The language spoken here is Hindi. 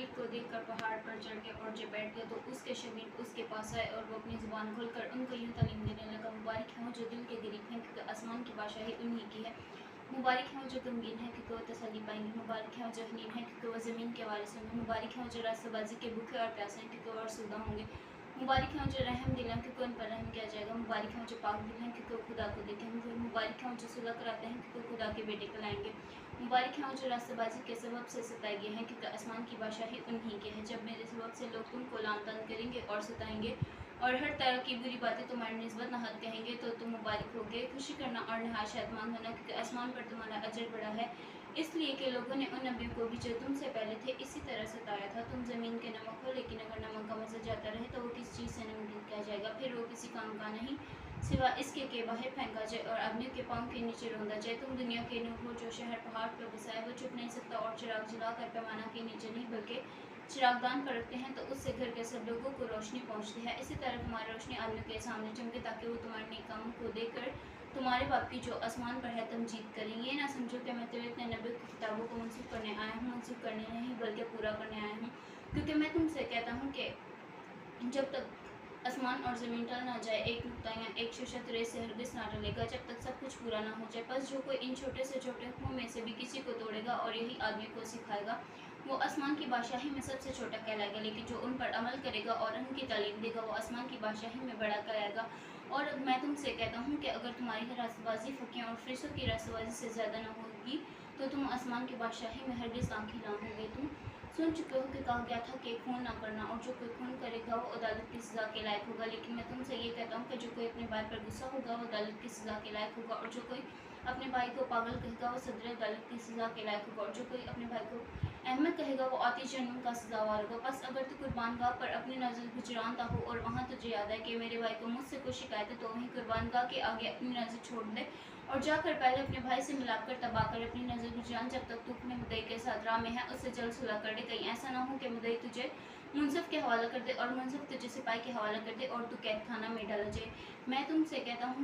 नबी को देखकर पहाड़ पर चढ़ के और जब बैठ गया तो उसके शगीर्द उसके पास आए और वो अपनी ज़ुबान खोलकर उनको यूँ तालीम देने लगा। मुबारक है वो जो दिल के करीब हैं, क्योंकि आसमान की बादशाही उन्हीं की है। मुबारक है वो जो गमगीन है, क्योंकि वो तसल्ली पाएंगे। मुबारक है वो जो हनीन है, क्योंकि वो ज़मीन के वारिस होंगे। मुबारक है वो जो रास्तबाजी के भूखे और प्यासे हैं, क्योंकि वो आसूदा होंगे। मुबारक है वो जो रहम दिल हैं, क्योंकि उन पर रहम किया जाएगा। मुबारक है वो जो पाक दिल हैं, क्योंकि वो खुदा को देखेंगे। मुबारक है वो जो सुलह कराते हैं, क्योंकि वो खुदा के बेटे कहलाएंगे। मुबारक है वो जो रास्तबाजी के सबब से सताए गए हैं, क्योंकि आसमान की बादशाही उन्हीं के है। जब मेरे सबब से लोग तुमको लान तान करेंगे और सताएंगे और हर तरह की बुरी बातें तुम्हारी निस्बत नहात कहेंगे तो तुम मुबारक होगे। खुशी करना और नहायत शादमान होना, क्योंकि आसमान पर तुम्हारा अजर बड़ा है, इसलिए कि लोगों ने उन नबियों को भी जो तुमसे पहले थे इसी तरह सताया था। तुम ज़मीन के नमक हो, लेकिन अगर नमक का मज़ा जाता रहे तो वो किस चीज़ से नमकीन किया जाएगा। फिर वो किसी काम का नहीं सिवा इसके कि बाहर फेंका जाए और आदमियों के पाँव के नीचे रौंदा जाए। तुम दुनिया के नूर हो, जो शहर पहाड़ पर बसा है वो छुप नहीं सकता, और चिराग जलाकर पैमाना के नीचे नहीं बल्कि चिरागदान पर रखते हैं तो उससे घर के सब लोगों को रोशनी पहुंचती है। इसी तरह तुम्हारी रोशनी आदमियों के सामने चमके, ताकि वो तुम्हारे नेक कामों को देखकर तुम्हारे बाप की जो आसमान पर है तमजीद करें। ये ना समझो कि मैं तुम्हें इतने नबी की किताबों को मंसूख करने आया हूँ, मंसूख करने नहीं बल्कि पूरा करने आया हूँ। क्योंकि मैं तुमसे कहता हूँ कि जब तक आसमान और ज़मीन टल ना जाए, एक नुक्ता या एक शशत रेत से हरगिज़ ना टलेगा, जब तक सब कुछ पूरा ना हो जाए। बस जो कोई इन छोटे से छोटे हुक्मों में से भी किसी को तोड़ेगा और यही आदमियों को सिखाएगा, वो आसमान की बादशाही में सबसे छोटा कहलाएगा। लेकिन जो उन पर अमल करेगा और उनकी तालीम देगा, वो आसमान की बादशाही में बड़ा कहलाएगा। और मैं तुमसे कहता हूँ कि अगर तुम्हारी रास्तबाजी फ़कीरों और फरिश्तों की रास्तबाजी से ज़्यादा न होगी तो तुम आसमान की बादशाही में हरगिज़ दाखिल ना होगे। तुम सुन चुके हो कि कहा गया था कि खून ना करना, और जो कोई खून करेगा वो अदालत की सज़ा के लायक होगा। लेकिन मैं तुमसे ये कहता हूँ कि जो कोई अपने भाई पर गुस्सा होगा वो अदालत की सज़ा के लायक होगा, और जो कोई अपने भाई को पागल कहेगा वो सदर अदालत की सज़ा के लायक होगा, और जो कोई अपने भाई को अहमद कहेगा वो आतिश जहन्नम का सज़ावार होगा। बस अगर तू कुर्बानगाह पर अपनी नज़र गुजरानता हो और वहाँ तुझे याद है कि मेरे भाई को मुझसे कोई शिकायत है, तो वहीं कुर्बानगाह के आगे अपनी नज़र छोड़ दे और जाकर पहले अपने भाई से मिलाप कर तबाह कर अपनी नज़र गुजरान। जब तक तू अपने मुद्दई के साथ राह में है उससे जल्द सुलह कर दे। कहीं ऐसा ना हो कि मुद्दई तुझे मुंसफ के हवाला कर दे और मुंसफ तुझे सिपाही के हवाला कर दे और तू कैद खाना में डाला जाए। मैं तुमसे कहता हूँ